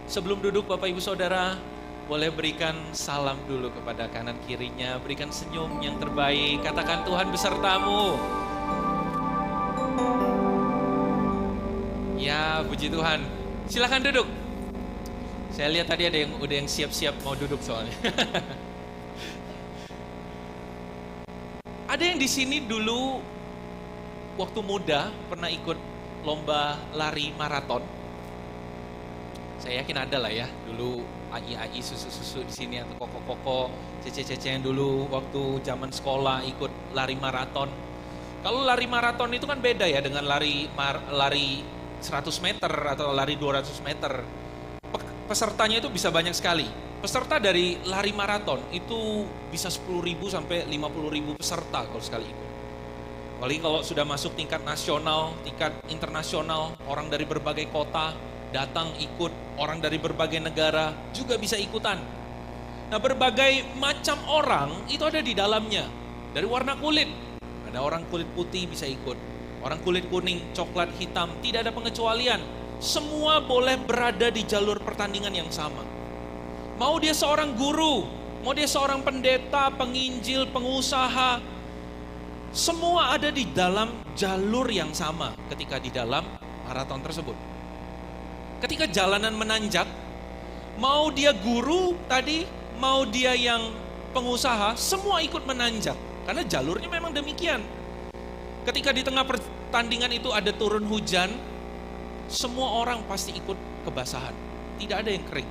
Sebelum duduk Bapak Ibu Saudara, boleh berikan salam dulu kepada kanan kirinya, berikan senyum yang terbaik, katakan Tuhan besertamu. Ya, puji Tuhan. Silakan duduk. Saya lihat tadi ada yang udah yang siap-siap mau duduk soalnya. Ada yang di sini dulu waktu muda pernah ikut lomba lari maraton. Saya yakin ada lah ya, dulu AI susu-susu di sini atau koko-koko, cece-cece yang dulu waktu zaman sekolah ikut lari maraton. Kalau lari maraton itu kan beda ya dengan lari 100 meter atau lari 200 meter. Pesertanya itu bisa banyak sekali. Peserta dari lari maraton itu bisa 10.000 sampai 50.000 peserta kalau sekali ikut. Apalagi kalau sudah masuk tingkat nasional, tingkat internasional, orang dari berbagai kota datang ikut, orang dari berbagai negara juga bisa ikutan. Nah, berbagai macam orang itu ada di dalamnya. Dari warna kulit, ada orang kulit putih bisa ikut, orang kulit kuning, coklat, hitam, tidak ada pengecualian. Semua boleh berada di jalur pertandingan yang sama. Mau dia seorang guru, mau dia seorang pendeta, penginjil, pengusaha, semua ada di dalam jalur yang sama ketika di dalam maraton tersebut. Ketika jalanan menanjak, mau dia guru tadi, mau dia yang pengusaha, semua ikut menanjak. Karena jalurnya memang demikian. Ketika di tengah pertandingan itu ada turun hujan, semua orang pasti ikut kebasahan. Tidak ada yang kering.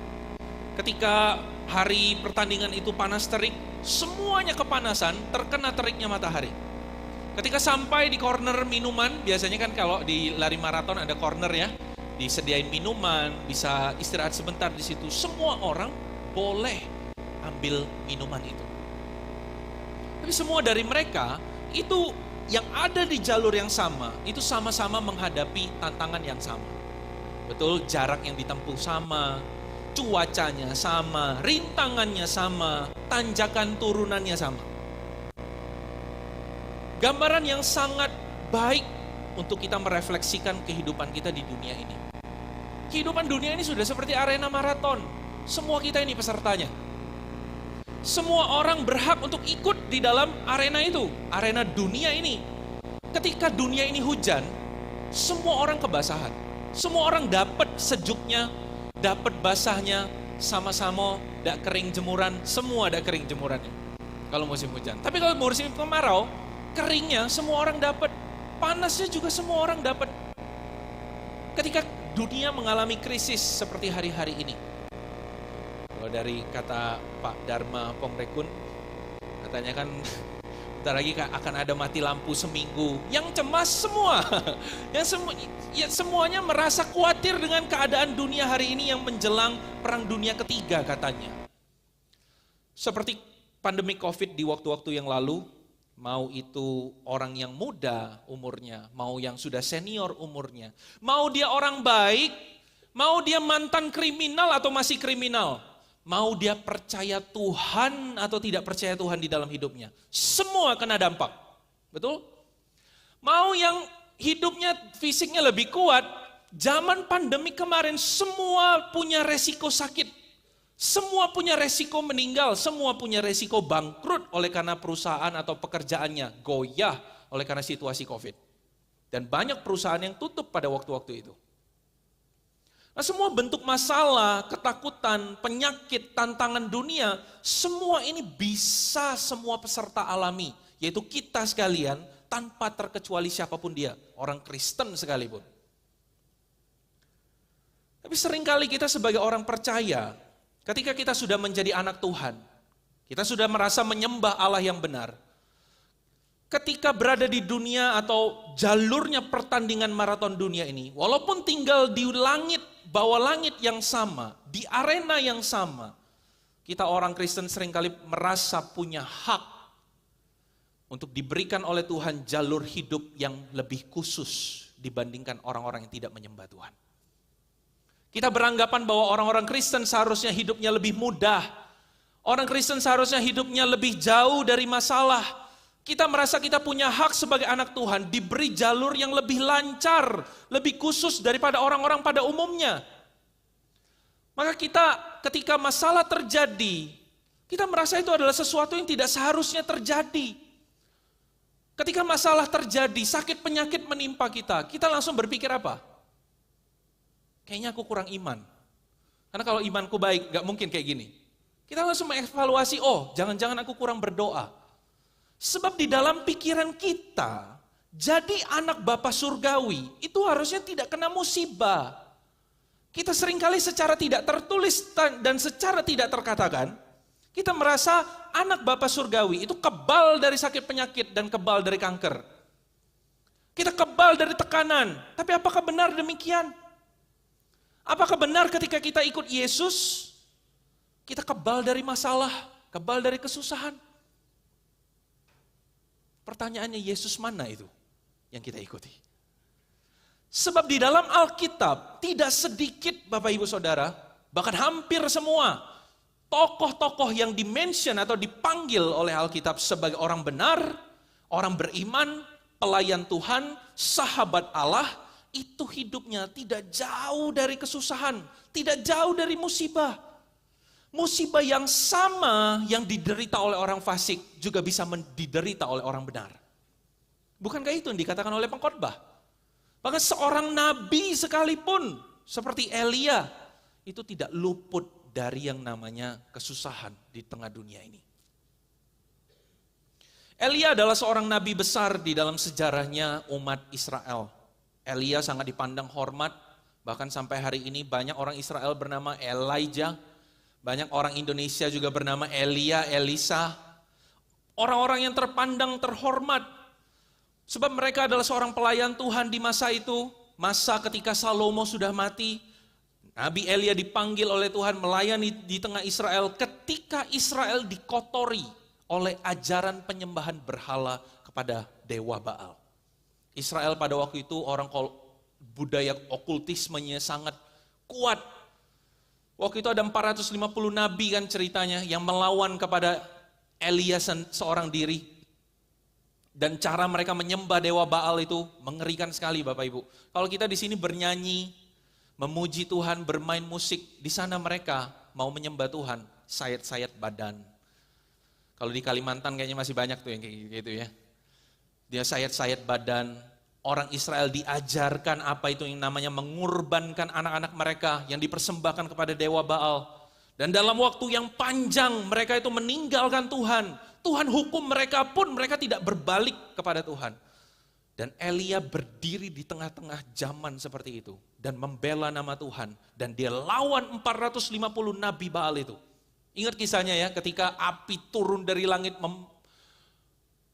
Ketika hari pertandingan itu panas terik, semuanya kepanasan, terkena teriknya matahari. Ketika sampai di corner minuman, biasanya kan kalau di lari maraton ada corner ya, disediain minuman, bisa istirahat sebentar di situ. Semua orang boleh ambil minuman itu. Tapi semua dari mereka itu yang ada di jalur yang sama, itu sama-sama menghadapi tantangan yang sama. Betul, jarak yang ditempuh sama, cuacanya sama, rintangannya sama, tanjakan turunannya sama. Gambaran yang sangat baik untuk kita merefleksikan kehidupan kita di dunia ini. Kehidupan dunia ini sudah seperti arena maraton. Semua kita ini pesertanya. Semua orang berhak untuk ikut di dalam arena itu, arena dunia ini. Ketika dunia ini hujan, semua orang kebasahan. Semua orang dapat sejuknya, dapat basahnya, sama-sama dak kering jemuran, semua dak kering jemurannya. Kalau musim hujan. Tapi kalau musim kemarau, keringnya semua orang dapat, panasnya juga semua orang dapat. Ketika dunia mengalami krisis seperti hari-hari ini, kalau dari kata Pak Dharma Pongrekun, katanya kan bentar lagi akan ada mati lampu seminggu. Yang cemas semua, semuanya merasa khawatir dengan keadaan dunia hari ini yang menjelang perang dunia ketiga katanya. Seperti pandemi COVID di waktu-waktu yang lalu, mau itu orang yang muda umurnya, mau yang sudah senior umurnya, mau dia orang baik, mau dia mantan kriminal atau masih kriminal, mau dia percaya Tuhan atau tidak percaya Tuhan di dalam hidupnya, semua kena dampak. Betul? Mau yang hidupnya fisiknya lebih kuat, zaman pandemi kemarin semua punya resiko sakit. Semua punya resiko meninggal, semua punya resiko bangkrut oleh karena perusahaan atau pekerjaannya goyah oleh karena situasi COVID. Dan banyak perusahaan yang tutup pada waktu-waktu itu. Nah, semua bentuk masalah, ketakutan, penyakit, tantangan dunia, semua ini bisa semua peserta alami, yaitu kita sekalian tanpa terkecuali siapapun dia, orang Kristen sekalipun. Tapi seringkali kita sebagai orang percaya, ketika kita sudah menjadi anak Tuhan, kita sudah merasa menyembah Allah yang benar. Ketika berada di dunia atau jalurnya pertandingan maraton dunia ini, walaupun tinggal di langit, bawah langit yang sama, di arena yang sama, kita orang Kristen seringkali merasa punya hak untuk diberikan oleh Tuhan jalur hidup yang lebih khusus dibandingkan orang-orang yang tidak menyembah Tuhan. Kita beranggapan bahwa orang-orang Kristen seharusnya hidupnya lebih mudah. Orang Kristen seharusnya hidupnya lebih jauh dari masalah. Kita merasa kita punya hak sebagai anak Tuhan, diberi jalur yang lebih lancar, lebih khusus daripada orang-orang pada umumnya. Maka kita ketika masalah terjadi, kita merasa itu adalah sesuatu yang tidak seharusnya terjadi. Ketika masalah terjadi, sakit penyakit menimpa kita langsung berpikir apa? Kayaknya aku kurang iman. Karena kalau imanku baik, gak mungkin kayak gini. Kita langsung mengevaluasi, oh jangan-jangan aku kurang berdoa. Sebab di dalam pikiran kita, jadi anak Bapa Surgawi, itu harusnya tidak kena musibah. Kita seringkali secara tidak tertulis dan secara tidak terkatakan, kita merasa anak Bapa Surgawi itu kebal dari sakit penyakit dan kebal dari kanker. Kita kebal dari tekanan, tapi apakah benar demikian? Apakah benar ketika kita ikut Yesus, kita kebal dari masalah, kebal dari kesusahan? Pertanyaannya, Yesus mana itu yang kita ikuti? Sebab di dalam Alkitab tidak sedikit Bapak Ibu Saudara, bahkan hampir semua tokoh-tokoh yang dimention atau dipanggil oleh Alkitab sebagai orang benar, orang beriman, pelayan Tuhan, sahabat Allah, itu hidupnya tidak jauh dari kesusahan, tidak jauh dari musibah. Musibah yang sama yang diderita oleh orang fasik juga bisa diderita oleh orang benar. Bukankah itu yang dikatakan oleh pengkhotbah? Bahkan seorang nabi sekalipun seperti Elia itu tidak luput dari yang namanya kesusahan di tengah dunia ini. Elia adalah seorang nabi besar di dalam sejarahnya umat Israel. Elia sangat dipandang hormat, bahkan sampai hari ini banyak orang Israel bernama Elijah, banyak orang Indonesia juga bernama Elia, Elisa. Orang-orang yang terpandang terhormat. Sebab mereka adalah seorang pelayan Tuhan di masa itu, masa ketika Salomo sudah mati, Nabi Elia dipanggil oleh Tuhan melayani di tengah Israel ketika Israel dikotori oleh ajaran penyembahan berhala kepada dewa Baal. Israel pada waktu itu orang budaya okultismenya sangat kuat. Waktu itu ada 450 nabi kan ceritanya yang melawan kepada Elia seorang diri. Dan cara mereka menyembah dewa Baal itu mengerikan sekali Bapak Ibu. Kalau kita di sini bernyanyi, memuji Tuhan, bermain musik, di sana mereka mau menyembah Tuhan, sayat-sayat badan. Kalau di Kalimantan kayaknya masih banyak tuh yang kayak gitu ya. Dia sayat-sayat badan. Orang Israel diajarkan apa itu yang namanya mengorbankan anak-anak mereka yang dipersembahkan kepada dewa Baal. Dan dalam waktu yang panjang mereka itu meninggalkan Tuhan. Tuhan hukum mereka pun mereka tidak berbalik kepada Tuhan. Dan Elia berdiri di tengah-tengah zaman seperti itu. Dan membela nama Tuhan. Dan dia lawan 450 nabi Baal itu. Ingat kisahnya ya, ketika api turun dari langit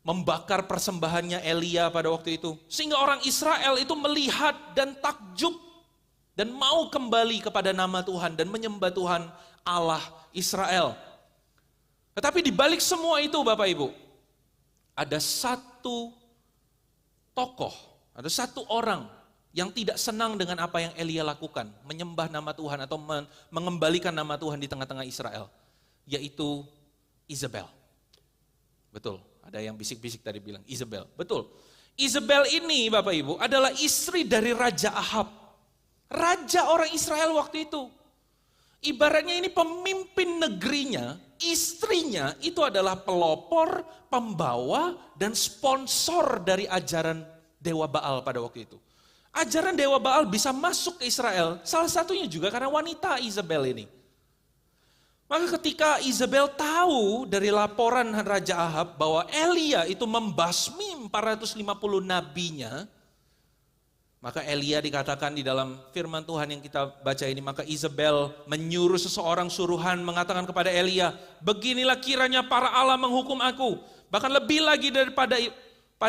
membakar persembahannya Elia pada waktu itu. Sehingga orang Israel itu melihat dan takjub. Dan mau kembali kepada nama Tuhan dan menyembah Tuhan Allah Israel. Tetapi di balik semua itu Bapak Ibu, ada satu tokoh, ada satu orang yang tidak senang dengan apa yang Elia lakukan, menyembah nama Tuhan atau mengembalikan nama Tuhan di tengah-tengah Israel, yaitu Isabel. Betul, ada yang bisik-bisik tadi bilang Isabel, betul. Isabel ini Bapak Ibu adalah istri dari Raja Ahab, raja orang Israel waktu itu. Ibaratnya ini pemimpin negerinya, istrinya itu adalah pelopor, pembawa, dan sponsor dari ajaran Dewa Baal pada waktu itu. Ajaran Dewa Baal bisa masuk ke Israel, salah satunya juga karena wanita Isabel ini. Maka ketika Isabel tahu dari laporan Raja Ahab bahwa Elia itu membasmi 450 nabinya, maka Elia dikatakan di dalam firman Tuhan yang kita baca ini, maka Isabel menyuruh seseorang suruhan mengatakan kepada Elia, beginilah kiranya para Allah menghukum aku, bahkan lebih lagi daripada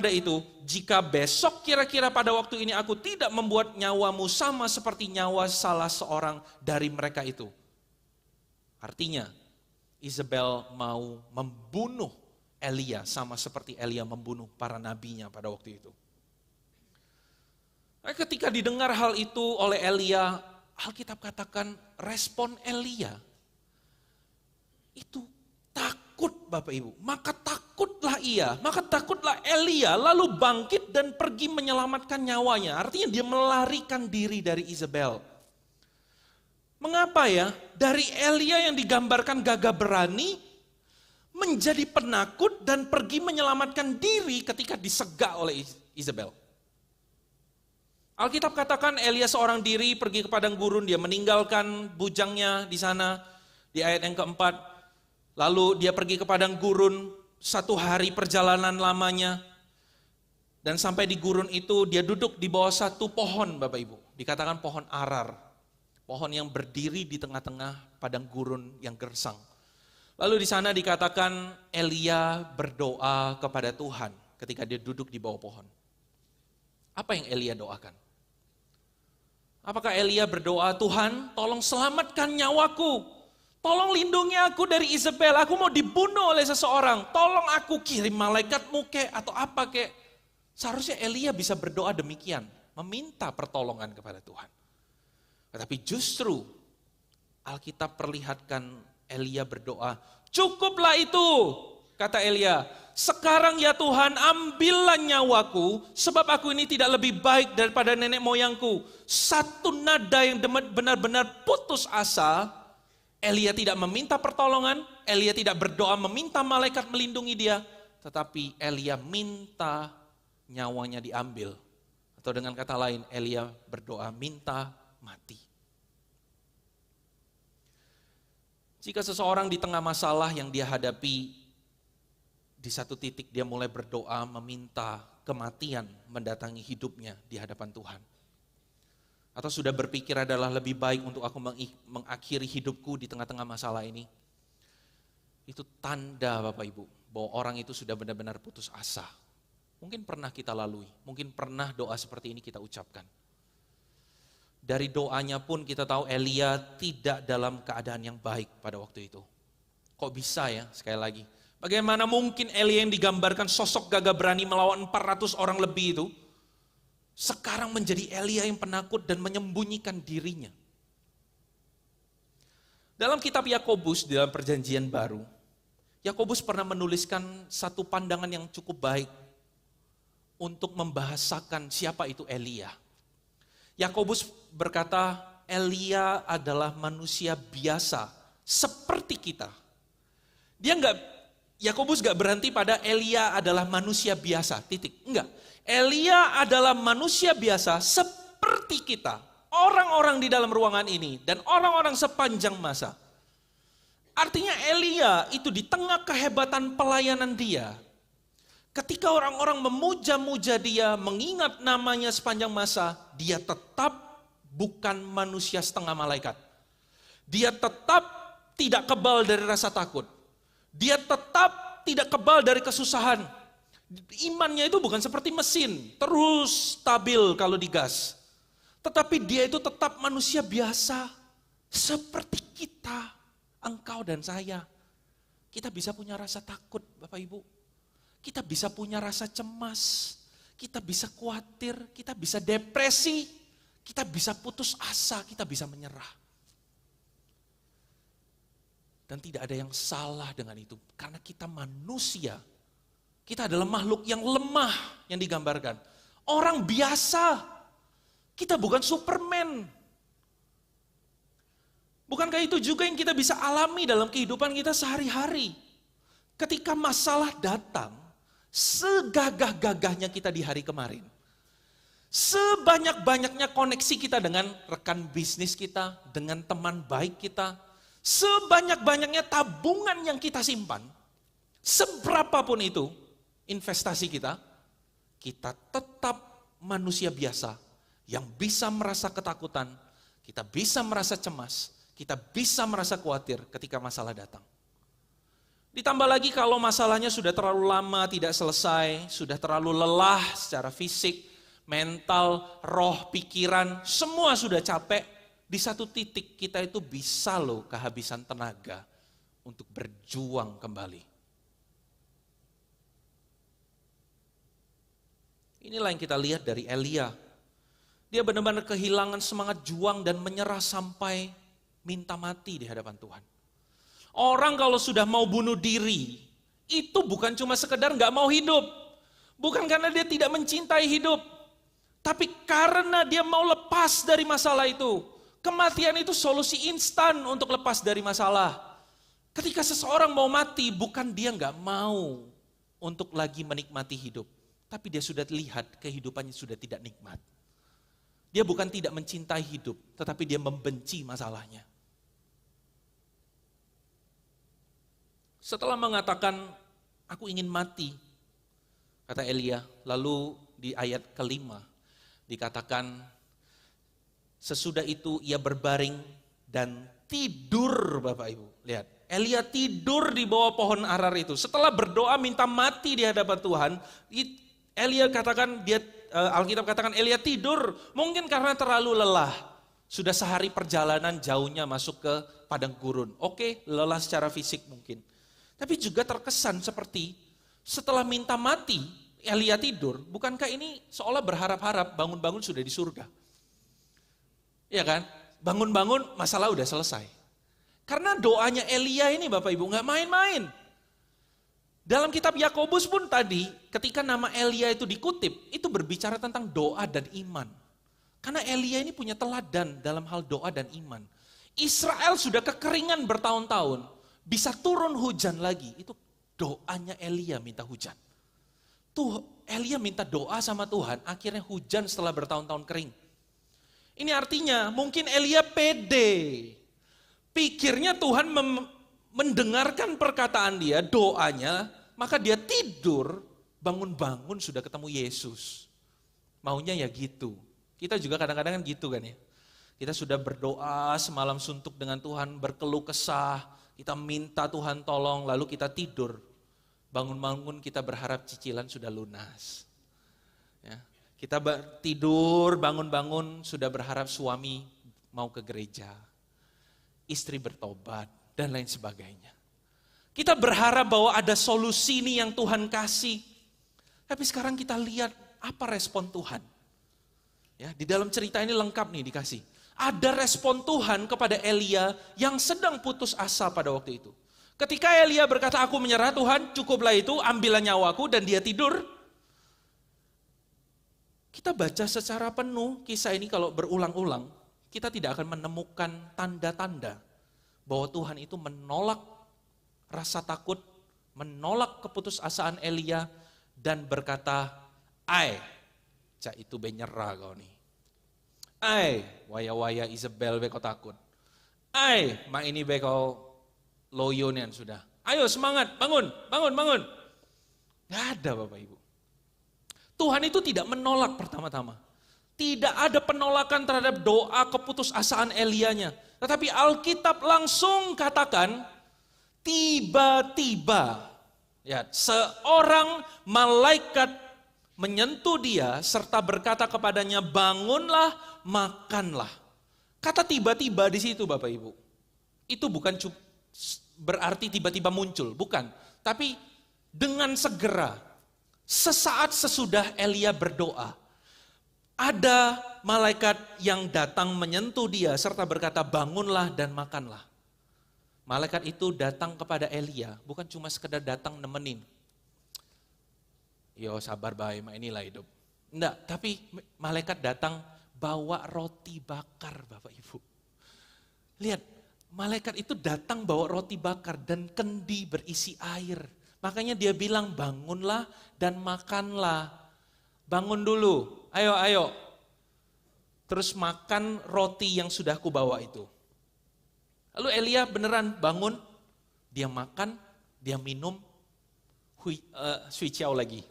itu, jika besok kira-kira pada waktu ini aku tidak membuat nyawamu sama seperti nyawa salah seorang dari mereka itu. Artinya, Isabel mau membunuh Elia sama seperti Elia membunuh para nabinya pada waktu itu. Ketika didengar hal itu oleh Elia, Alkitab katakan respon Elia itu takut Bapak Ibu. Maka takutlah Elia lalu bangkit dan pergi menyelamatkan nyawanya. Artinya dia melarikan diri dari Isabel. Mengapa ya? dari Elia yang digambarkan gagah berani menjadi penakut dan pergi menyelamatkan diri ketika disegak oleh Isabel. Alkitab katakan Elia seorang diri pergi ke padang gurun, dia meninggalkan bujangnya di sana di ayat yang keempat. Lalu dia pergi ke padang gurun 1 hari perjalanan lamanya. Dan sampai di gurun itu dia duduk di bawah satu pohon Bapak Ibu. Dikatakan pohon arar. Pohon yang berdiri di tengah-tengah padang gurun yang gersang. Lalu di sana dikatakan Elia berdoa kepada Tuhan ketika dia duduk di bawah pohon. Apa yang Elia doakan? Apakah Elia berdoa, Tuhan tolong selamatkan nyawaku. Tolong lindungi aku dari Isabel, aku mau dibunuh oleh seseorang. Tolong aku kirim malaikatmu kek atau apa kek. Seharusnya Elia bisa berdoa demikian. Meminta pertolongan kepada Tuhan. Tetapi justru Alkitab perlihatkan Elia berdoa, cukuplah itu, kata Elia. Sekarang ya Tuhan, ambillah nyawaku, sebab aku ini tidak lebih baik daripada nenek moyangku. Satu nada yang benar-benar putus asa. Elia tidak meminta pertolongan, Elia tidak berdoa meminta malaikat melindungi dia, tetapi Elia minta nyawanya diambil. Atau dengan kata lain, Elia berdoa minta mati. Jika seseorang di tengah masalah yang dia hadapi, di satu titik dia mulai berdoa meminta kematian mendatangi hidupnya di hadapan Tuhan. Atau sudah berpikir adalah lebih baik untuk aku mengakhiri hidupku di tengah-tengah masalah ini. Itu tanda Bapak Ibu, bahwa orang itu sudah benar-benar putus asa. Mungkin pernah kita lalui, mungkin pernah doa seperti ini kita ucapkan. Dari doanya pun kita tahu Elia tidak dalam keadaan yang baik pada waktu itu. Kok bisa ya, sekali lagi. Bagaimana mungkin Elia yang digambarkan sosok gagah berani melawan 400 orang lebih itu, sekarang menjadi Elia yang penakut dan menyembunyikan dirinya. Dalam kitab Yakobus, di dalam perjanjian baru, Yakobus pernah menuliskan satu pandangan yang cukup baik untuk membahasakan siapa itu Elia. Yakobus berkata, Elia adalah manusia biasa seperti kita. Yakobus gak berhenti pada Elia adalah manusia biasa, titik. Enggak. Elia adalah manusia biasa seperti kita. Orang-orang di dalam ruangan ini dan orang-orang sepanjang masa. Artinya Elia itu di tengah kehebatan pelayanan dia. Ketika orang-orang memuja-muja dia, mengingat namanya sepanjang masa, dia tetap bukan manusia setengah malaikat. Dia tetap tidak kebal dari rasa takut. Dia tetap tidak kebal dari kesusahan. Imannya itu bukan seperti mesin, terus stabil kalau digas. Tetapi dia itu tetap manusia biasa, seperti kita, engkau dan saya. Kita bisa punya rasa takut, Bapak Ibu. Kita bisa punya rasa cemas, kita bisa khawatir, kita bisa depresi, kita bisa putus asa, kita bisa menyerah. Dan tidak ada yang salah dengan itu, karena kita manusia. Kita adalah makhluk yang lemah yang digambarkan. Orang biasa, kita bukan Superman. Bukankah itu juga yang kita bisa alami dalam kehidupan kita sehari-hari? Ketika masalah datang, segagah-gagahnya kita di hari kemarin. Sebanyak-banyaknya koneksi kita dengan rekan bisnis kita, dengan teman baik kita. Sebanyak-banyaknya tabungan yang kita simpan. Seberapapun itu investasi kita, kita tetap manusia biasa yang bisa merasa ketakutan, kita bisa merasa cemas, kita bisa merasa khawatir ketika masalah datang. Ditambah lagi kalau masalahnya sudah terlalu lama tidak selesai, sudah terlalu lelah secara fisik, mental, roh, pikiran, semua sudah capek. Di satu titik kita itu bisa loh kehabisan tenaga untuk berjuang kembali. Inilah yang kita lihat dari Elia. Dia benar-benar kehilangan semangat juang dan menyerah sampai minta mati di hadapan Tuhan. Orang kalau sudah mau bunuh diri, itu bukan cuma sekedar gak mau hidup. Bukan karena dia tidak mencintai hidup. Tapi karena dia mau lepas dari masalah itu. Kematian itu solusi instan untuk lepas dari masalah. Ketika seseorang mau mati, bukan dia nggak mau untuk lagi menikmati hidup. Tapi dia sudah lihat kehidupannya sudah tidak nikmat. Dia bukan tidak mencintai hidup, tetapi dia membenci masalahnya. Setelah mengatakan, aku ingin mati, kata Elia, lalu di ayat kelima dikatakan, sesudah itu ia berbaring dan tidur, Bapak Ibu. Lihat, Elia tidur di bawah pohon arar itu. Setelah berdoa minta mati di hadapan Tuhan, Elia katakan, Alkitab katakan Elia tidur. Mungkin karena terlalu lelah. Sudah sehari perjalanan jauhnya masuk ke padang gurun. Oke, lelah secara fisik mungkin. Tapi juga terkesan seperti setelah minta mati, Elia tidur. Bukankah ini seolah berharap-harap bangun-bangun sudah di surga? Iya kan? Bangun-bangun masalah udah selesai. Karena doanya Elia ini Bapak Ibu nggak main-main. Dalam kitab Yakobus pun tadi ketika nama Elia itu dikutip, itu berbicara tentang doa dan iman. Karena Elia ini punya teladan dalam hal doa dan iman. Israel sudah kekeringan bertahun-tahun, bisa turun hujan lagi, itu doanya Elia minta hujan. Tuh Elia minta doa sama Tuhan, akhirnya hujan setelah bertahun-tahun kering. Ini artinya mungkin Elia pede. Pikirnya Tuhan mendengarkan perkataan dia, doanya, maka dia tidur, bangun-bangun sudah ketemu Yesus. Maunya ya gitu. Kita juga kadang-kadang kan gitu kan ya. Kita sudah berdoa semalam suntuk dengan Tuhan, berkeluh kesah, kita minta Tuhan tolong, lalu kita tidur. Bangun-bangun kita berharap cicilan sudah lunas. Ya. Kita tidur, bangun-bangun sudah berharap suami mau ke gereja. Istri bertobat, dan lain sebagainya. Kita berharap bahwa ada solusi nih yang Tuhan kasih. Tapi sekarang kita lihat apa respon Tuhan. Ya, di dalam cerita ini lengkap nih dikasih. Ada respon Tuhan kepada Elia yang sedang putus asa pada waktu itu. Ketika Elia berkata, aku menyerah Tuhan, cukuplah itu, ambillah nyawaku, dan dia tidur. Kita baca secara penuh kisah ini kalau berulang-ulang, kita tidak akan menemukan tanda-tanda bahwa Tuhan itu menolak rasa takut, menolak keputusasaan Elia, dan berkata, cak itu benyerah kau nih. Waya-waya Isabel be kau takut. Ma ini be kau loyonian sudah. Ayo semangat, bangun. Gak ada Bapak Ibu. Tuhan itu tidak menolak pertama-tama. Tidak ada penolakan terhadap doa keputusasaan Elianya. Tetapi Alkitab langsung katakan, tiba-tiba ya, seorang malaikat menyentuh dia serta berkata kepadanya, bangunlah, makanlah. Kata tiba-tiba di situ Bapak Ibu. Itu bukan berarti tiba-tiba muncul, bukan. Tapi dengan segera, sesaat sesudah Elia berdoa, ada malaikat yang datang menyentuh dia serta berkata, bangunlah dan makanlah. Malaikat itu datang kepada Elia, bukan cuma sekedar datang nemenin. Yo sabar bae, inilah hidup. Enggak, tapi malaikat datang bawa roti bakar Bapak Ibu. Lihat, malaikat itu datang bawa roti bakar dan kendi berisi air. Makanya dia bilang bangunlah dan makanlah. Bangun dulu, ayo. Terus makan roti yang sudah kubawa itu. Lalu Elia beneran bangun, dia makan, dia minum, switch lagi,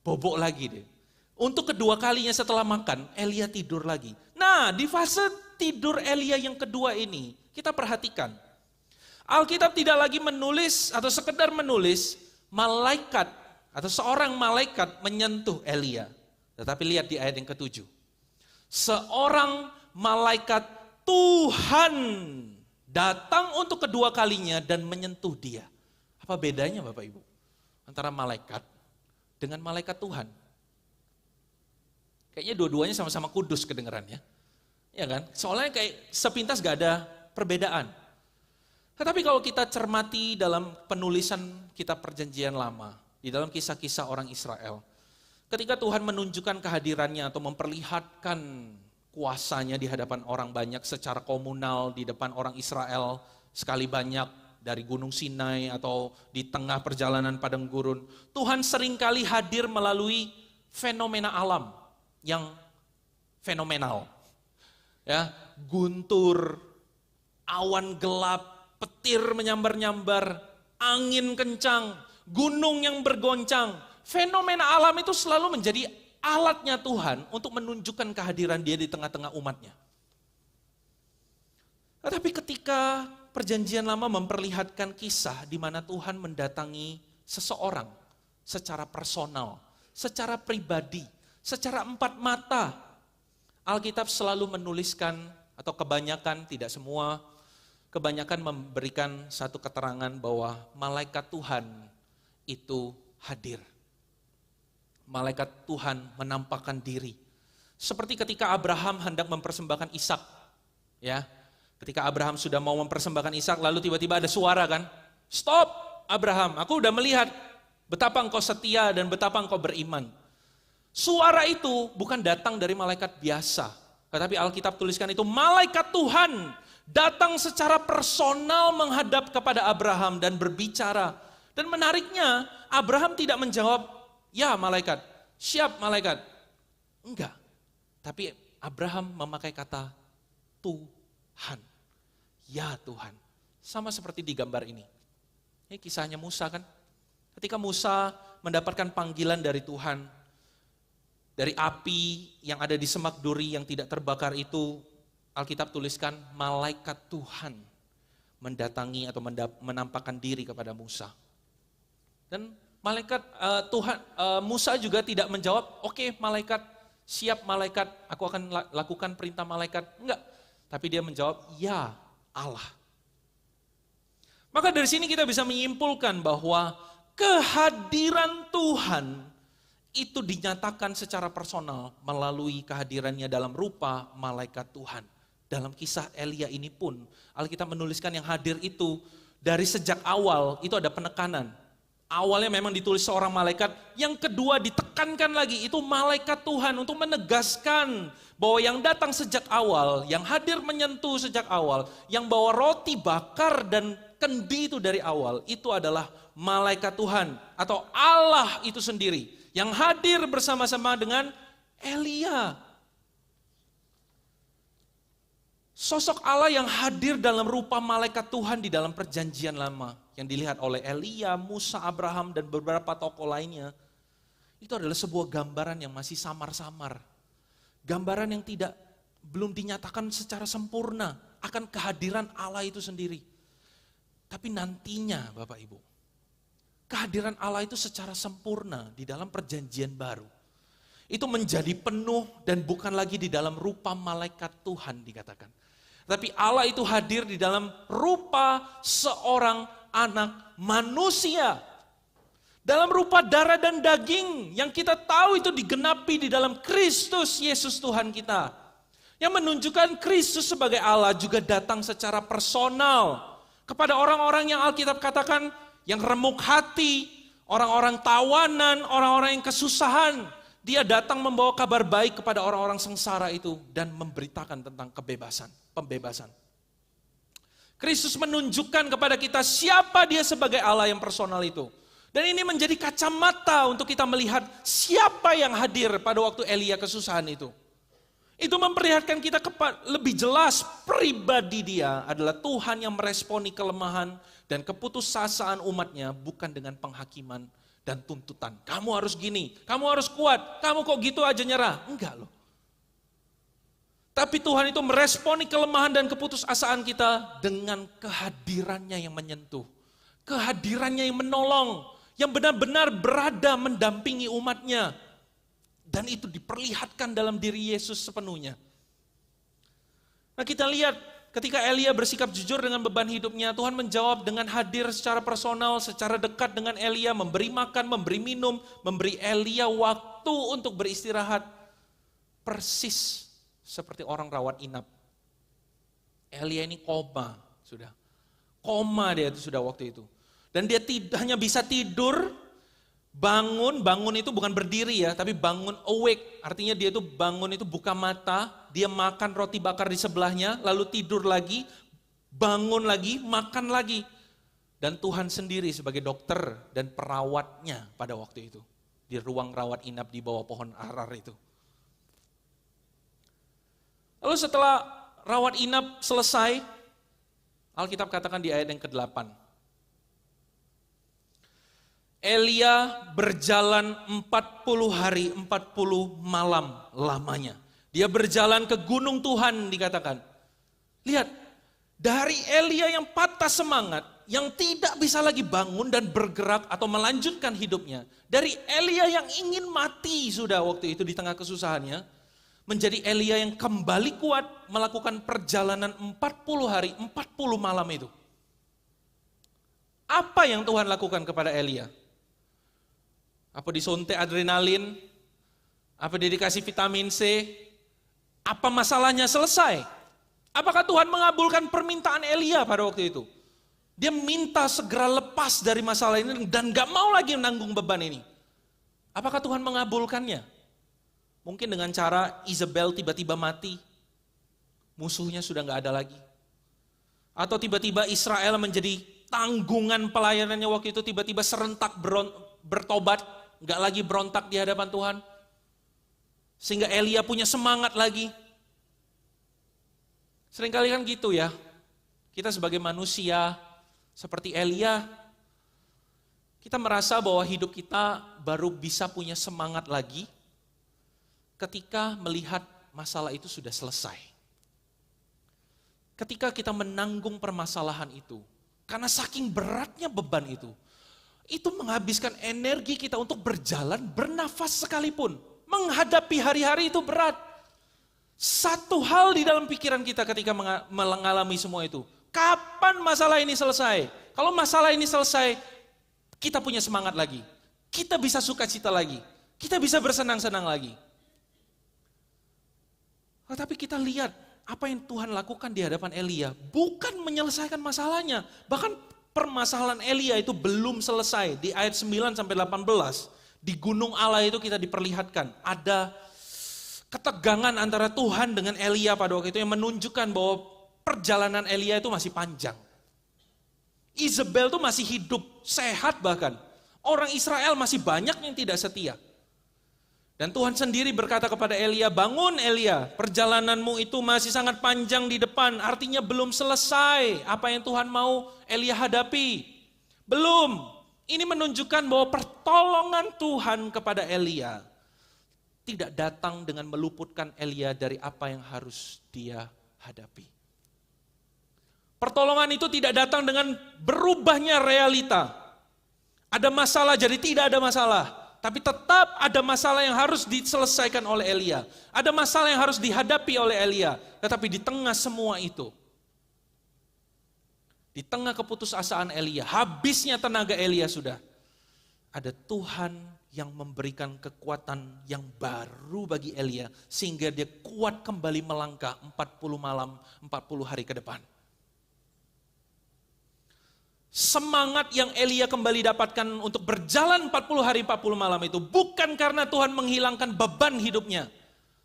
bobok lagi deh. Untuk kedua kalinya setelah makan, Elia tidur lagi. Nah, di fase tidur Elia yang kedua ini, kita perhatikan. Alkitab tidak lagi menulis atau sekedar menulis malaikat atau seorang malaikat menyentuh Elia. Tetapi lihat di ayat yang ke-7. Seorang malaikat Tuhan datang untuk kedua kalinya dan menyentuh dia. Apa bedanya Bapak Ibu? Antara malaikat dengan malaikat Tuhan. Kayaknya dua-duanya sama-sama kudus kedengerannya. Ya kan? Soalnya kayak sepintas gak ada perbedaan. Tetapi kalau kita cermati dalam penulisan kitab Perjanjian Lama, di dalam kisah-kisah orang Israel, ketika Tuhan menunjukkan kehadirannya atau memperlihatkan kuasanya di hadapan orang banyak secara komunal di depan orang Israel sekali banyak dari Gunung Sinai atau di tengah perjalanan padang gurun. Tuhan seringkali hadir melalui fenomena alam yang fenomenal. Ya, guntur, awan gelap, petir menyambar-nyambar, angin kencang, gunung yang bergoncang. Fenomena alam itu selalu menjadi alatnya Tuhan untuk menunjukkan kehadiran Dia di tengah-tengah umatnya. Tetapi ketika Perjanjian Lama memperlihatkan kisah di mana Tuhan mendatangi seseorang secara personal, secara pribadi, secara empat mata, Alkitab selalu menuliskan, atau kebanyakan, tidak semua, kebanyakan memberikan satu keterangan bahwa malaikat Tuhan itu hadir. Malaikat Tuhan menampakkan diri. Seperti ketika Abraham hendak mempersembahkan Ishak. Ya, ketika Abraham sudah mau mempersembahkan Ishak, lalu tiba-tiba ada suara kan, "Stop Abraham, aku udah melihat betapa engkau setia dan betapa engkau beriman." Suara itu bukan datang dari malaikat biasa. Tetapi Alkitab tuliskan itu malaikat Tuhan datang secara personal menghadap kepada Abraham dan berbicara. Dan menariknya, Abraham tidak menjawab, "Ya malaikat, siap malaikat." Enggak. Tapi Abraham memakai kata Tuhan. Ya Tuhan. Sama seperti di gambar ini. Ini kisahnya Musa kan. Ketika Musa mendapatkan panggilan dari Tuhan, dari api yang ada di semak duri yang tidak terbakar itu, Alkitab tuliskan malaikat Tuhan mendatangi atau menampakkan diri kepada Musa. Dan malaikat Tuhan, Musa juga tidak menjawab, "Oke malaikat, siap malaikat, aku akan lakukan perintah malaikat." Enggak, tapi dia menjawab, "Ya Allah." Maka dari sini kita bisa menyimpulkan bahwa kehadiran Tuhan itu dinyatakan secara personal melalui kehadirannya dalam rupa malaikat Tuhan. Dalam kisah Elia ini pun, Alkitab menuliskan yang hadir itu dari sejak awal itu ada penekanan. Awalnya memang ditulis seorang malaikat, yang kedua ditekankan lagi itu malaikat Tuhan untuk menegaskan bahwa yang datang sejak awal, yang hadir menyentuh sejak awal, yang bawa roti bakar dan kendi itu dari awal, itu adalah malaikat Tuhan atau Allah itu sendiri yang hadir bersama-sama dengan Elia. Sosok Allah yang hadir dalam rupa malaikat Tuhan di dalam Perjanjian Lama yang dilihat oleh Elia, Musa, Abraham, dan beberapa tokoh lainnya, itu adalah sebuah gambaran yang masih samar-samar. Gambaran yang belum dinyatakan secara sempurna akan kehadiran Allah itu sendiri. Tapi nantinya Bapak Ibu, kehadiran Allah itu secara sempurna di dalam Perjanjian Baru, itu menjadi penuh dan bukan lagi di dalam rupa malaikat Tuhan dikatakan. Tapi Allah itu hadir di dalam rupa seorang anak manusia. Dalam rupa darah dan daging yang kita tahu itu digenapi di dalam Kristus Yesus Tuhan kita. Yang menunjukkan Kristus sebagai Allah juga datang secara personal kepada orang-orang yang Alkitab katakan yang remuk hati, orang-orang tawanan, orang-orang yang kesusahan. Dia datang membawa kabar baik kepada orang-orang sengsara itu dan memberitakan tentang pembebasan. Kristus menunjukkan kepada kita siapa Dia sebagai Allah yang personal itu. Dan ini menjadi kacamata untuk kita melihat siapa yang hadir pada waktu Elia kesusahan itu. Itu memperlihatkan kita lebih jelas pribadi Dia adalah Tuhan yang meresponi kelemahan dan keputusasaan umatnya bukan dengan penghakiman dan tuntutan. Kamu harus gini, kamu harus kuat, kamu kok gitu aja nyerah. Enggak loh. Tapi Tuhan itu meresponi kelemahan dan keputusasaan kita dengan kehadirannya yang menyentuh. Kehadirannya yang menolong, yang benar-benar berada mendampingi umatnya. Dan itu diperlihatkan dalam diri Yesus sepenuhnya. Nah kita lihat ketika Elia bersikap jujur dengan beban hidupnya, Tuhan menjawab dengan hadir secara personal, secara dekat dengan Elia, memberi makan, memberi minum, memberi Elia waktu untuk beristirahat. Persis seperti orang rawat inap. Elia ini koma dia itu sudah waktu itu. Dan dia hanya bisa tidur Bangun itu bukan berdiri ya, tapi bangun awake. Artinya dia itu bangun itu buka mata, dia makan roti bakar di sebelahnya, lalu tidur lagi, bangun lagi, makan lagi. Dan Tuhan sendiri sebagai dokter dan perawatnya pada waktu itu. Di ruang rawat inap di bawah pohon arar itu. Lalu setelah rawat inap selesai, Alkitab katakan di ayat yang ke-8. Elia berjalan 40 hari, 40 malam lamanya. Dia berjalan ke gunung Tuhan dikatakan. Lihat, dari Elia yang patah semangat, yang tidak bisa lagi bangun dan bergerak atau melanjutkan hidupnya. Dari Elia yang ingin mati sudah waktu itu di tengah kesusahannya, menjadi Elia yang kembali kuat melakukan perjalanan 40 hari, 40 malam itu. Apa yang Tuhan lakukan kepada Elia? Apa disuntik adrenalin? Apa dia dikasih vitamin C? Apa masalahnya selesai? Apakah Tuhan mengabulkan permintaan Elia pada waktu itu? Dia minta segera lepas dari masalah ini dan gak mau lagi menanggung beban ini. Apakah Tuhan mengabulkannya? Mungkin dengan cara Isabel tiba-tiba mati. Musuhnya sudah gak ada lagi. Atau tiba-tiba Israel menjadi tanggungan pelayanannya waktu itu tiba-tiba serentak bertobat. Gak lagi berontak di hadapan Tuhan. Sehingga Elia punya semangat lagi. Seringkali kan gitu ya. Kita sebagai manusia seperti Elia, kita merasa bahwa hidup kita baru bisa punya semangat lagi ketika melihat masalah itu sudah selesai. Ketika kita menanggung permasalahan itu, karena saking beratnya beban itu menghabiskan energi kita untuk berjalan, bernafas sekalipun. Menghadapi hari-hari itu berat. Satu hal di dalam pikiran kita ketika mengalami semua itu, kapan masalah ini selesai? Kalau masalah ini selesai, kita punya semangat lagi. Kita bisa sukacita lagi. Kita bisa bersenang-senang lagi. Tetapi kita lihat apa yang Tuhan lakukan di hadapan Elia. Bukan menyelesaikan masalahnya. Bahkan permasalahan Elia itu belum selesai. Di ayat 9-18, di gunung Allah itu kita diperlihatkan. Ada ketegangan antara Tuhan dengan Elia pada waktu itu yang menunjukkan bahwa perjalanan Elia itu masih panjang. Isabel itu masih hidup, sehat bahkan. Orang Israel masih banyak yang tidak setia. Dan Tuhan sendiri berkata kepada Elia, bangun Elia, perjalananmu itu masih sangat panjang di depan, artinya belum selesai apa yang Tuhan mau Elia hadapi. Belum. Ini menunjukkan bahwa pertolongan Tuhan kepada Elia tidak datang dengan meluputkan Elia dari apa yang harus dia hadapi. Pertolongan itu tidak datang dengan berubahnya realita. Ada masalah jadi tidak ada masalah. Tapi tetap ada masalah yang harus diselesaikan oleh Elia. Ada masalah yang harus dihadapi oleh Elia. Tetapi di tengah semua itu, di tengah keputusasaan Elia, habisnya tenaga Elia sudah, ada Tuhan yang memberikan kekuatan yang baru bagi Elia, sehingga dia kuat kembali melangkah 40 malam, 40 hari ke depan. Semangat yang Elia kembali dapatkan untuk berjalan 40 hari 40 malam itu bukan karena Tuhan menghilangkan beban hidupnya,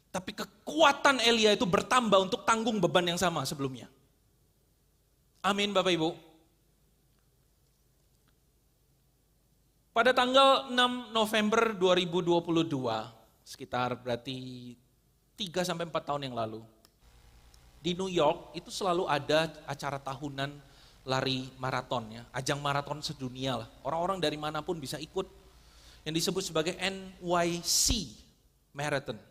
tapi kekuatan Elia itu bertambah untuk tanggung beban yang sama sebelumnya. Amin Bapak Ibu. Pada tanggal 6 November 2022, sekitar berarti 3-4 tahun yang lalu, di New York itu selalu ada acara tahunan lari maraton ya, ajang maraton sedunia lah. Orang-orang dari manapun bisa ikut, yang disebut sebagai NYC Marathon.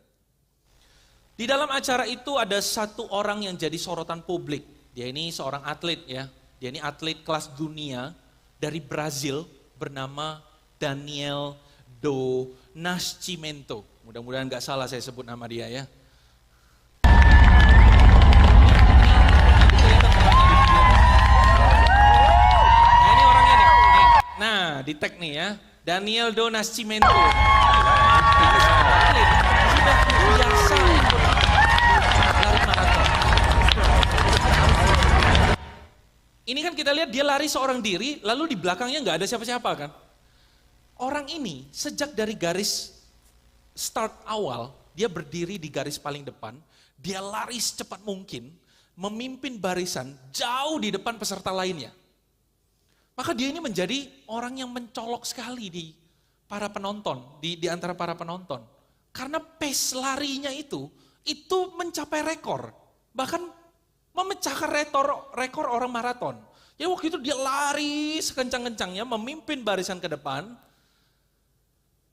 Di dalam acara itu ada satu orang yang jadi sorotan publik. Dia ini seorang atlet ya, dia ini atlet kelas dunia dari Brazil bernama Daniel do Nascimento. Mudah-mudahan gak salah saya sebut nama dia ya. Nah, di tag nih ya, Daniel do Nascimento. Sudah biasa ikut lari maraton. Ini kan kita lihat dia lari seorang diri, lalu di belakangnya nggak ada siapa-siapa kan. Orang ini sejak dari garis start awal, dia berdiri di garis paling depan, dia lari secepat mungkin, memimpin barisan jauh di depan peserta lainnya. Maka dia ini menjadi orang yang mencolok sekali di para penonton, di antara para penonton. Karena pace larinya itu mencapai rekor. Bahkan memecahkan rekor orang maraton. Jadi waktu itu dia lari sekencang-kencangnya, memimpin barisan ke depan.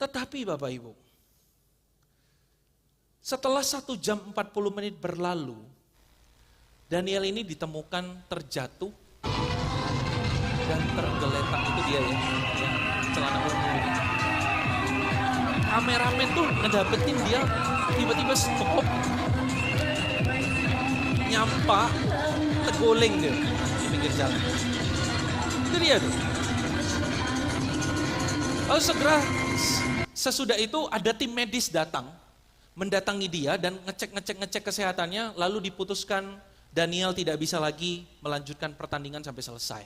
Tetapi Bapak Ibu, setelah 1 jam 40 menit berlalu, Daniel ini ditemukan terjatuh dan tergeletak. Itu dia ya, yang celana ungu ini. Kameramen tuh ngedapetin dia tiba-tiba stop, nyampa, tegoleng dia di pinggir jalan. Itu dia tuh. Lalu segera sesudah itu ada tim medis datang, mendatangi dia dan ngecek kesehatannya, lalu diputuskan Daniel tidak bisa lagi melanjutkan pertandingan sampai selesai.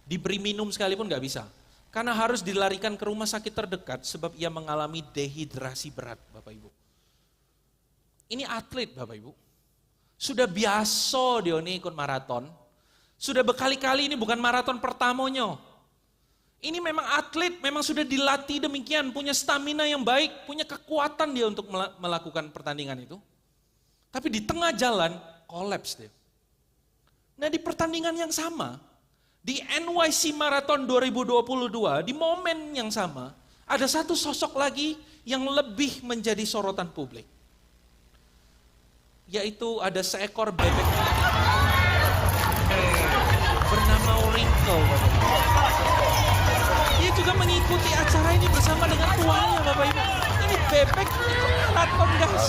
Diberi minum sekalipun gak bisa, karena harus dilarikan ke rumah sakit terdekat sebab ia mengalami dehidrasi berat, Bapak Ibu. Ini atlet Bapak Ibu, sudah biasa dia ini ikut maraton, sudah berkali-kali, ini bukan maraton pertamanya. Ini memang atlet, memang sudah dilatih demikian, punya stamina yang baik, punya kekuatan dia untuk melakukan pertandingan itu. Tapi di tengah jalan, kolaps dia. Nah di pertandingan yang sama, di NYC Marathon 2022, di momen yang sama, ada satu sosok lagi yang lebih menjadi sorotan publik. Yaitu ada seekor bebek bernama Wrinkle. Dia juga mengikuti acara ini bersama dengan tuannya, Bapak Ibu. Ini bebek maraton guys.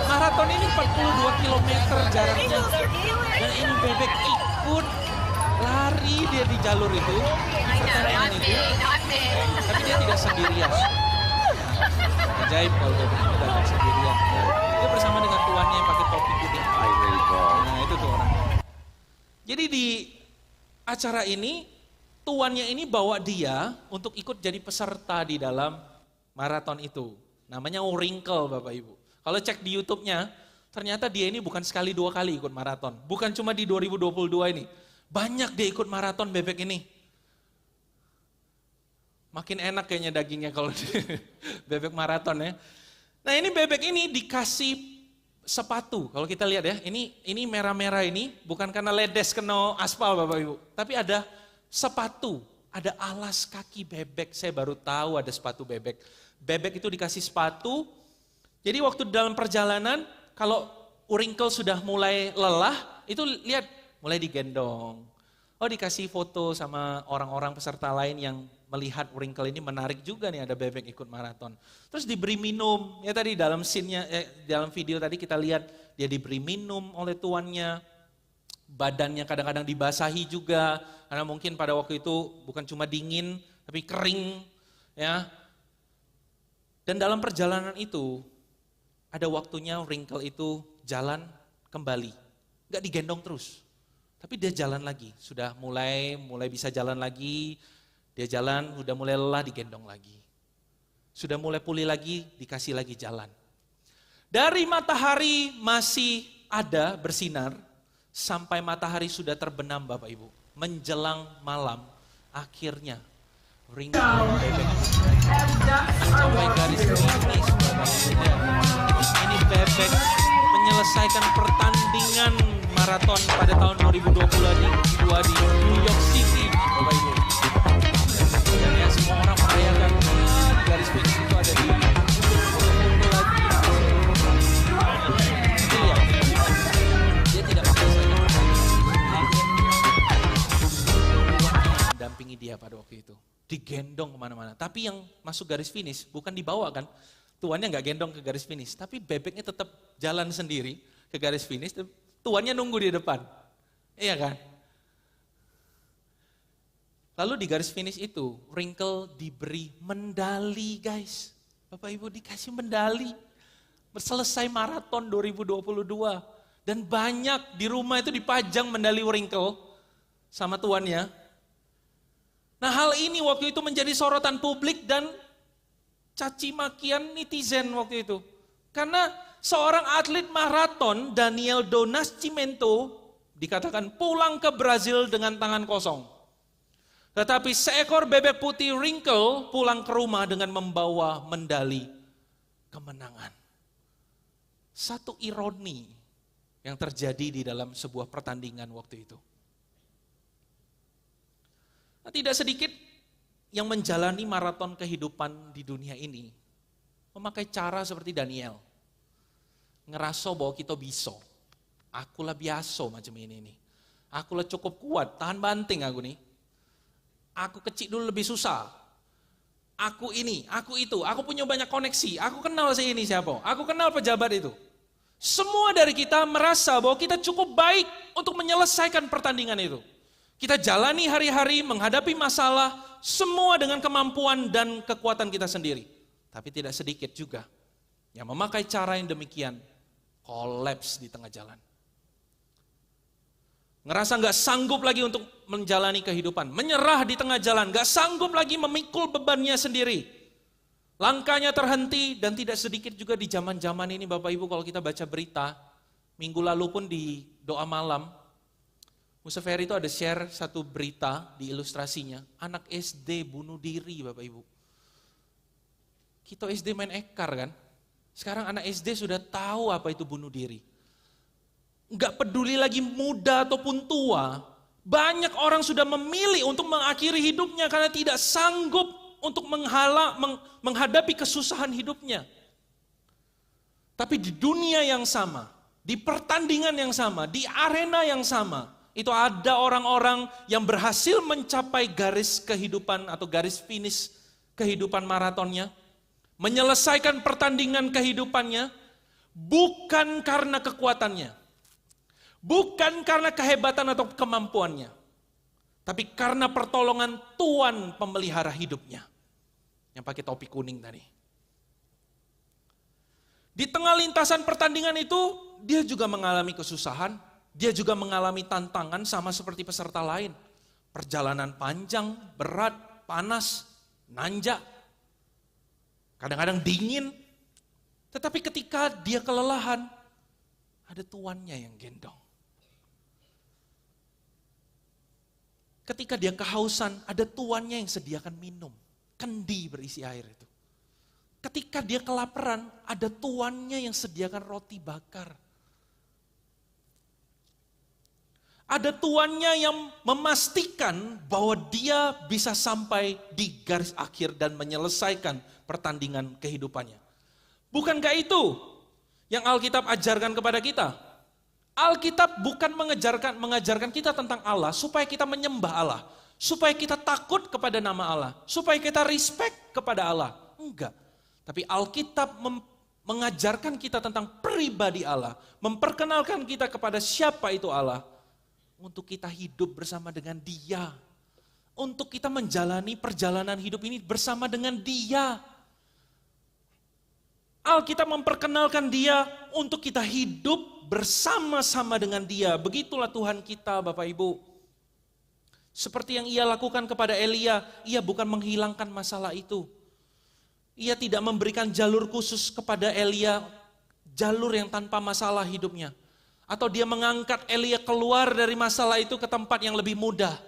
Maraton ini 42 km jaraknya. Dan ini bebek ikut lari dia di jalur itu, di pertandingan itu. Tapi dia tidak sendirian. Ajaib kalau bebek ini datang sendirian. Dia bersama dengan tuannya yang pakai topi putih. Nah itu tuh orang. Jadi di acara ini, tuannya ini bawa dia untuk ikut jadi peserta di dalam maraton itu. Namanya Wrinkle Bapak Ibu. Kalau cek di YouTube-nya, ternyata dia ini bukan sekali 2 kali ikut maraton. Bukan cuma di 2022 ini. Banyak dia ikut maraton bebek ini. Makin enak kayaknya dagingnya kalau bebek maraton ya. Nah ini bebek ini dikasih sepatu. Kalau kita lihat ya, ini merah-merah ini bukan karena ledes kena aspal Bapak Ibu. Tapi ada sepatu, ada alas kaki bebek. Saya baru tahu ada sepatu bebek. Bebek itu dikasih sepatu. Jadi waktu dalam perjalanan, kalau Wrinkle sudah mulai lelah, itu lihat mulai digendong. Oh dikasih foto sama orang-orang peserta lain yang melihat Wrinkle ini menarik juga nih, ada bebek ikut maraton. Terus diberi minum, ya tadi dalam scene-nya, dalam video tadi kita lihat dia diberi minum oleh tuannya. Badannya kadang-kadang dibasahi juga, karena mungkin pada waktu itu bukan cuma dingin, tapi kering. Ya. Dan dalam perjalanan itu, ada waktunya Wrinkle itu jalan kembali. Gak digendong terus, tapi dia jalan lagi. Sudah mulai bisa jalan lagi, dia jalan, udah mulai lelah digendong lagi. Sudah mulai pulih lagi, dikasih lagi jalan. Dari matahari masih ada bersinar, sampai matahari sudah terbenam Bapak Ibu. Menjelang malam, akhirnya Wrinkle bebek mencapai garis finish. Ini bebek menyelesaikan pertandingan maraton pada tahun 2022 di New York City Bapak Ibu. Dan ya semua orang merayakan garis finish itu ada di dampingi dia pada waktu itu, digendong kemana-mana. Tapi yang masuk garis finish bukan dibawa kan, tuannya nggak gendong ke garis finish, tapi bebeknya tetap jalan sendiri ke garis finish, tuannya nunggu di depan, iya kan? Lalu di garis finish itu, Wrinkle diberi medali guys, Bapak Ibu dikasih medali, selesai maraton 2022, dan banyak di rumah itu dipajang medali Wrinkle sama tuannya. Nah, hal ini waktu itu menjadi sorotan publik dan caci makian netizen waktu itu. Karena seorang atlet maraton, Daniel do Nascimento, dikatakan pulang ke Brazil dengan tangan kosong. Tetapi seekor bebek putih Wrinkle pulang ke rumah dengan membawa medali kemenangan. Satu ironi yang terjadi di dalam sebuah pertandingan waktu itu. Nah, tidak sedikit yang menjalani maraton kehidupan di dunia ini memakai cara seperti Daniel. Ngeraso bahwa kita bisa. Akulah biasa macam ini. Akulah cukup kuat, tahan banting aku nih. Aku kecil dulu lebih susah. Aku ini, aku itu, aku punya banyak koneksi. Aku kenal si ini siapa, aku kenal pejabat itu. Semua dari kita merasa bahwa kita cukup baik untuk menyelesaikan pertandingan itu. Kita jalani hari-hari menghadapi masalah, semua dengan kemampuan dan kekuatan kita sendiri. Tapi tidak sedikit juga yang memakai cara yang demikian, kolaps di tengah jalan. Ngerasa gak sanggup lagi untuk menjalani kehidupan, menyerah di tengah jalan, gak sanggup lagi memikul bebannya sendiri. Langkahnya terhenti dan tidak sedikit juga di zaman-zaman ini Bapak Ibu kalau kita baca berita, minggu lalu pun di doa malam, Musa Ferry itu ada share satu berita di ilustrasinya, anak SD bunuh diri Bapak Ibu. Kita SD main ekar kan, sekarang anak SD sudah tahu apa itu bunuh diri. Enggak peduli lagi muda ataupun tua, banyak orang sudah memilih untuk mengakhiri hidupnya karena tidak sanggup untuk menghadapi kesusahan hidupnya. Tapi di dunia yang sama, di pertandingan yang sama, di arena yang sama, itu ada orang-orang yang berhasil mencapai garis kehidupan atau garis finish kehidupan maratonnya, menyelesaikan pertandingan kehidupannya, bukan karena kekuatannya, bukan karena kehebatan atau kemampuannya, tapi karena pertolongan Tuhan pemelihara hidupnya. Yang pakai topi kuning tadi. Di tengah lintasan pertandingan itu, dia juga mengalami kesusahan, dia juga mengalami tantangan sama seperti peserta lain. Perjalanan panjang, berat, panas, nanjak, kadang-kadang dingin. Tetapi ketika dia kelelahan, ada tuannya yang gendong. Ketika dia kehausan, ada tuannya yang sediakan minum. Kendi berisi air itu. Ketika dia kelaparan, ada tuannya yang sediakan roti bakar. Ada tuannya yang memastikan bahwa dia bisa sampai di garis akhir dan menyelesaikan pertandingan kehidupannya. Bukankah itu yang Alkitab ajarkan kepada kita? Alkitab bukan mengajarkan kita tentang Allah supaya kita menyembah Allah, supaya kita takut kepada nama Allah, supaya kita respect kepada Allah. Enggak. Tapi Alkitab mengajarkan kita tentang pribadi Allah, memperkenalkan kita kepada siapa itu Allah, untuk kita hidup bersama dengan Dia, untuk kita menjalani perjalanan hidup ini bersama dengan Dia. Alkitab memperkenalkan Dia untuk kita hidup bersama-sama dengan Dia. Begitulah Tuhan kita Bapak Ibu. Seperti yang Ia lakukan kepada Elia, Ia bukan menghilangkan masalah itu. Ia tidak memberikan jalur khusus kepada Elia, jalur yang tanpa masalah hidupnya. Atau dia mengangkat Elia keluar dari masalah itu ke tempat yang lebih mudah.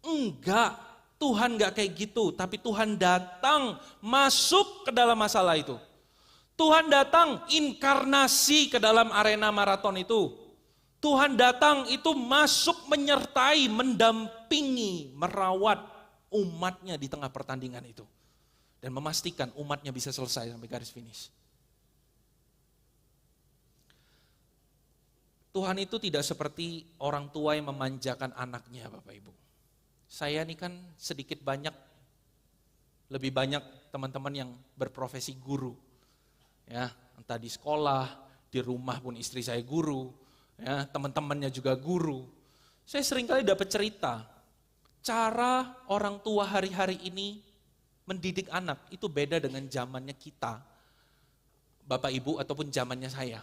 Enggak, Tuhan enggak kayak gitu. Tapi Tuhan datang masuk ke dalam masalah itu. Tuhan datang inkarnasi ke dalam arena maraton itu. Tuhan datang itu masuk menyertai, mendampingi, merawat umatnya di tengah pertandingan itu. Dan memastikan umatnya bisa selesai sampai garis finish. Tuhan itu tidak seperti orang tua yang memanjakan anaknya Bapak Ibu. Saya ini kan sedikit banyak, lebih banyak teman-teman yang berprofesi guru. Ya, entah di sekolah, di rumah pun istri saya guru. Ya, teman-temannya juga guru. Saya seringkali dapat cerita, cara orang tua hari-hari ini mendidik anak itu beda dengan zamannya kita, Bapak Ibu ataupun zamannya saya.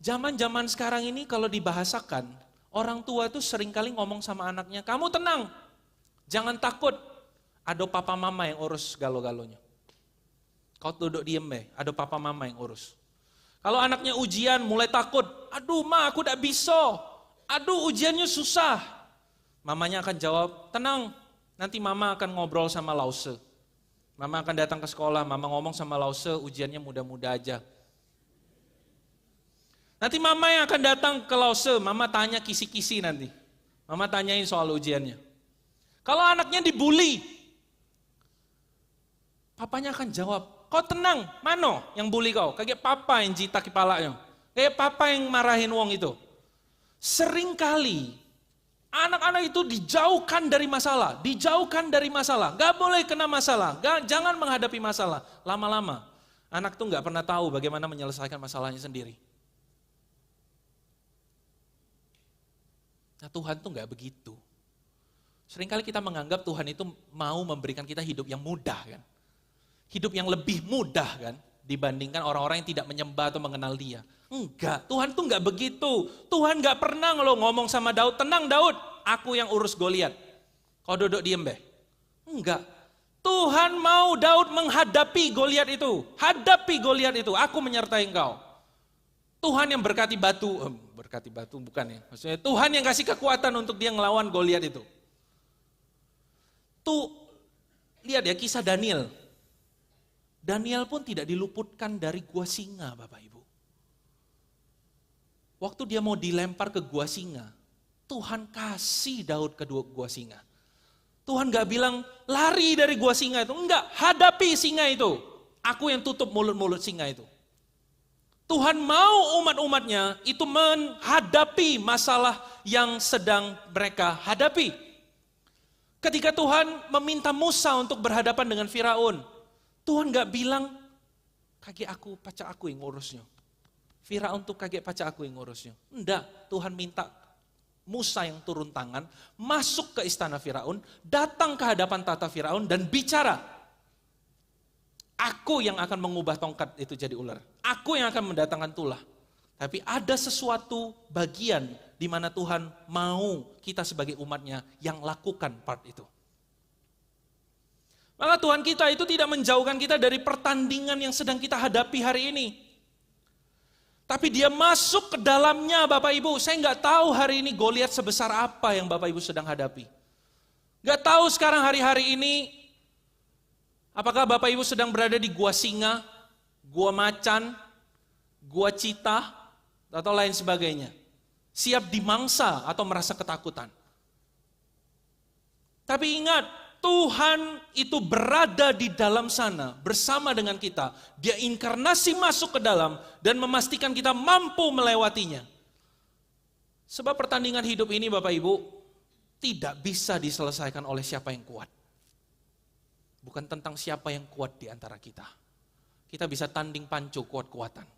Zaman-zaman sekarang ini kalau dibahasakan, orang tua itu seringkali ngomong sama anaknya, kamu tenang, Jangan takut, ada papa mama yang urus galo-galonya. Kau duduk diem ada papa mama yang urus. Kalau anaknya ujian mulai takut, aduh ma aku tidak bisa, aduh ujiannya susah. Mamanya akan jawab, tenang, nanti mama akan ngobrol sama Lause. Mama akan datang ke sekolah, mama ngomong sama Lause, ujiannya mudah-mudah aja. Nanti mama yang akan datang ke Lause, mama tanya kisi-kisi nanti. Mama tanyain soal ujiannya. Kalau anaknya dibully, papanya akan jawab, kau tenang, mano yang bully kau? Kayak papa yang jita kepalanya. Kayak papa yang marahin wong itu. Seringkali anak-anak itu dijauhkan dari masalah, gak boleh kena masalah, jangan menghadapi masalah. Lama-lama, anak tuh gak pernah tahu bagaimana menyelesaikan masalahnya sendiri. Nah Tuhan tuh gak begitu. Seringkali kita menganggap Tuhan itu mau memberikan kita hidup yang mudah kan. Hidup yang lebih mudah kan, dibandingkan orang-orang yang tidak menyembah atau mengenal Dia. Enggak, Tuhan tuh enggak begitu. Tuhan enggak pernah lo ngomong sama Daud, tenang Daud, aku yang urus Goliat. Kau duduk diem Enggak. Tuhan mau Daud menghadapi Goliat itu. Hadapi Goliat itu, aku menyertai engkau. Tuhan yang berkati batu bukan ya. Maksudnya Tuhan yang kasih kekuatan untuk dia ngelawan Goliat itu. Tuh, lihat ya kisah Daniel. Daniel pun tidak diluputkan dari gua singa, Bapak Ibu. Waktu dia mau dilempar ke gua singa, Tuhan kasih Daud ke gua singa. Tuhan gak bilang lari dari gua singa itu, enggak, hadapi singa itu. Aku yang tutup mulut-mulut singa itu. Tuhan mau umat-umatnya itu menghadapi masalah yang sedang mereka hadapi. Ketika Tuhan meminta Musa untuk berhadapan dengan Firaun, Tuhan gak bilang, kaki aku, pacar aku yang ngurusnya. Firaun tuh kaget pacar aku yang ngurusnya. Enggak, Tuhan minta Musa yang turun tangan, masuk ke istana Firaun, datang ke hadapan tata Firaun dan bicara. Aku yang akan mengubah tongkat itu jadi ular. Aku yang akan mendatangkan tulah. Tapi ada sesuatu bagian di mana Tuhan mau kita sebagai umatnya yang lakukan part itu. Maka Tuhan kita itu tidak menjauhkan kita dari pertandingan yang sedang kita hadapi hari ini. Tapi dia masuk ke dalamnya Bapak Ibu. Saya nggak tahu hari ini Goliat sebesar apa yang Bapak Ibu sedang hadapi. Nggak tahu sekarang hari-hari ini, apakah Bapak Ibu sedang berada di gua singa, gua macan, gua cita, atau lain sebagainya. Siap dimangsa atau merasa ketakutan. Tapi ingat, Tuhan itu berada di dalam sana bersama dengan kita. Dia inkarnasi masuk ke dalam dan memastikan kita mampu melewatinya. Sebab pertandingan hidup ini Bapak Ibu tidak bisa diselesaikan oleh siapa yang kuat. Bukan tentang siapa yang kuat di antara kita. Kita bisa tanding pancu kuat-kuatan.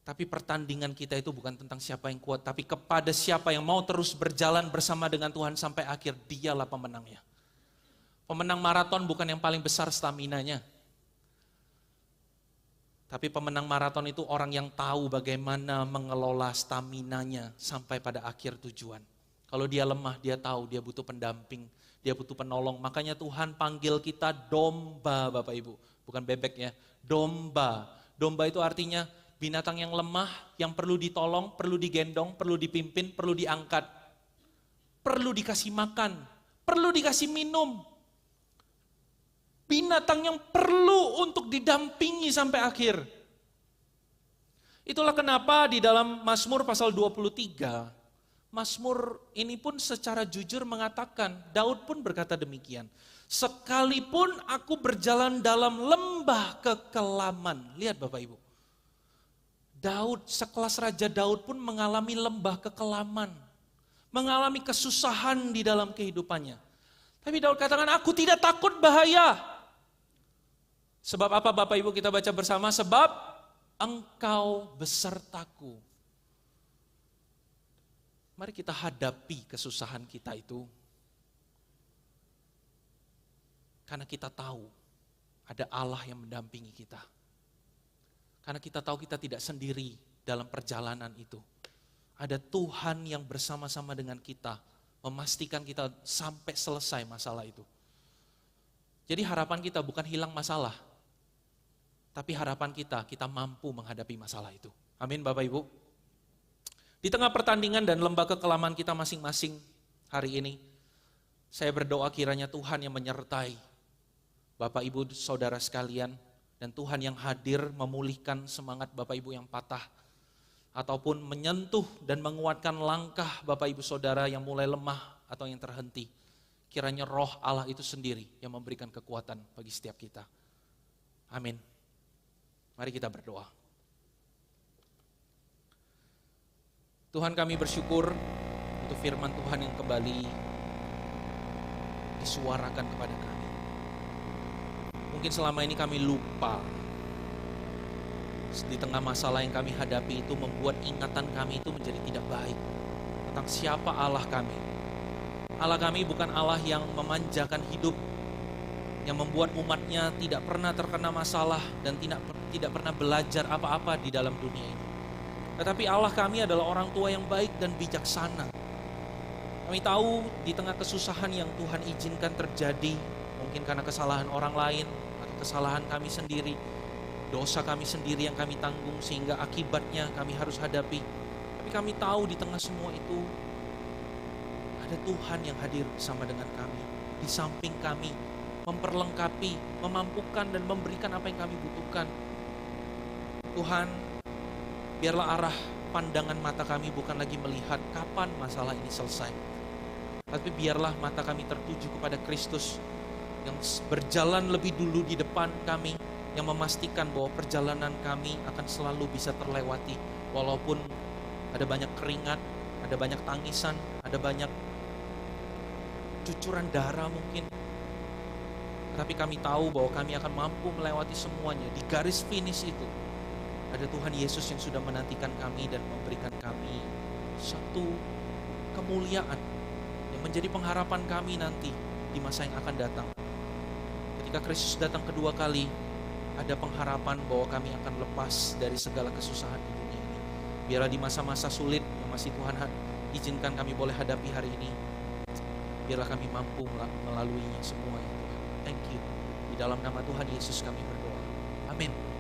Tapi pertandingan kita itu bukan tentang siapa yang kuat, tapi kepada siapa yang mau terus berjalan bersama dengan Tuhan sampai akhir, dialah pemenangnya. Pemenang maraton bukan yang paling besar staminanya. Tapi pemenang maraton itu orang yang tahu bagaimana mengelola staminanya sampai pada akhir tujuan. Kalau dia lemah, dia tahu dia butuh pendamping, dia butuh penolong. Makanya Tuhan panggil kita domba Bapak Ibu, bukan bebek ya, domba. Domba itu artinya binatang yang lemah, yang perlu ditolong, perlu digendong, perlu dipimpin, perlu diangkat. Perlu dikasih makan, perlu dikasih minum. Binatang yang perlu untuk didampingi sampai akhir. Itulah kenapa di dalam Mazmur pasal 23, Mazmur ini pun secara jujur mengatakan, Daud pun berkata demikian. Sekalipun aku berjalan dalam lembah kekelaman. Lihat Bapak Ibu. Daud, sekelas Raja Daud pun mengalami lembah kekelaman. Mengalami kesusahan di dalam kehidupannya. Tapi Daud katakan, aku tidak takut bahaya. Sebab apa Bapak Ibu kita baca bersama? Sebab engkau besertaku. Mari kita hadapi kesusahan kita itu. Karena kita tahu ada Allah yang mendampingi kita. Karena kita tahu kita tidak sendiri dalam perjalanan itu. Ada Tuhan yang bersama-sama dengan kita memastikan kita sampai selesai masalah itu. Jadi harapan kita bukan hilang masalah, tapi harapan kita mampu menghadapi masalah itu. Amin Bapak Ibu. Di tengah pertandingan dan lembah kekelaman kita masing-masing hari ini, saya berdoa kiranya Tuhan yang menyertai Bapak Ibu Saudara sekalian, dan Tuhan yang hadir memulihkan semangat Bapak Ibu yang patah, ataupun menyentuh dan menguatkan langkah Bapak Ibu Saudara yang mulai lemah atau yang terhenti. Kiranya roh Allah itu sendiri yang memberikan kekuatan bagi setiap kita. Amin. Mari kita berdoa. Tuhan, kami bersyukur untuk firman Tuhan yang kembali disuarakan kepada kami. Mungkin selama ini kami lupa. Di tengah masalah yang kami hadapi itu membuat ingatan kami itu menjadi tidak baik tentang siapa Allah kami. Allah kami bukan Allah yang memanjakan hidup, yang membuat umatnya tidak pernah terkena masalah dan tidak pernah belajar apa-apa di dalam dunia ini. Tetapi Allah kami adalah orang tua yang baik dan bijaksana. Kami tahu di tengah kesusahan yang Tuhan izinkan terjadi, mungkin karena kesalahan orang lain atau kesalahan kami sendiri, dosa kami sendiri yang kami tanggung sehingga akibatnya kami harus hadapi. Tapi kami tahu di tengah semua itu ada Tuhan yang hadir bersama dengan kami, di samping kami, memperlengkapi, memampukan dan memberikan apa yang kami butuhkan. Tuhan, biarlah arah pandangan mata kami bukan lagi melihat kapan masalah ini selesai, tapi biarlah mata kami tertuju kepada Kristus yang berjalan lebih dulu di depan kami, yang memastikan bahwa perjalanan kami akan selalu bisa terlewati, walaupun ada banyak keringat, ada banyak tangisan, ada banyak cucuran darah mungkin. Tapi kami tahu bahwa kami akan mampu melewati semuanya. Di garis finish itu ada Tuhan Yesus yang sudah menantikan kami dan memberikan kami satu kemuliaan yang menjadi pengharapan kami nanti di masa yang akan datang. Ketika Kristus datang kedua kali, ada pengharapan bahwa kami akan lepas dari segala kesusahan di dunia ini. Biarlah di masa-masa sulit yang masih Tuhan izinkan kami boleh hadapi hari ini, biarlah kami mampu melaluinya semua ya Tuhan. Thank you. Di dalam nama Tuhan Yesus kami berdoa. Amin.